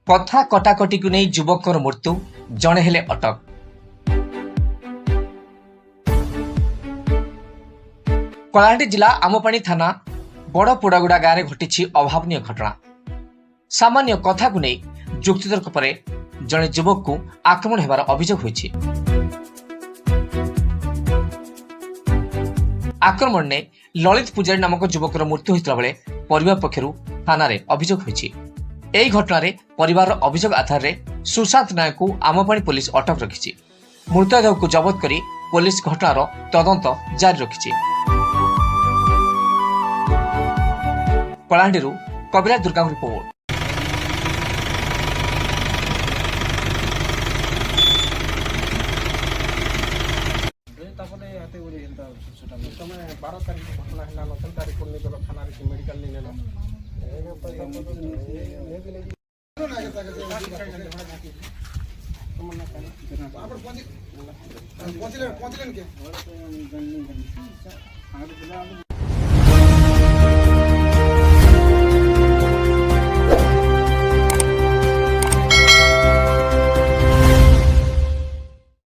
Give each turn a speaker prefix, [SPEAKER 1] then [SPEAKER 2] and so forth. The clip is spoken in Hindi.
[SPEAKER 1] कथा कटाकटी को नहीं युवकर मृत्यु जड़े हेले अटक। कलाहांडी जिला आमपाणी थाना बड़पोड़ागुड़ा गाँव में घटी अभावन घटना। सामान्य कथा को नहीं जुक्तितर्क पर जड़े युवक को आक्रमण होबार अभियोग होइछि। आक्रमण ने ललित पूजारी नामक युवकर मृत्यु होता बेले परिवार पक्षर थाना अभियोग होइछि। एही घटना परिवार अभियोग आधार में सुशांत नायक को आमपाणी पुलिस अटक रखिछि। मृतदेह को जबत करी पुलिस घटनार तदंत जारी रखिछि। कलाहांडी कबिराज दुर्गा रिपोर्ट।
[SPEAKER 2] तमें 12 तारीख घटना है 9 तारीख को निकल थाना रे मेडिकल नहीं लेना पहुंचले के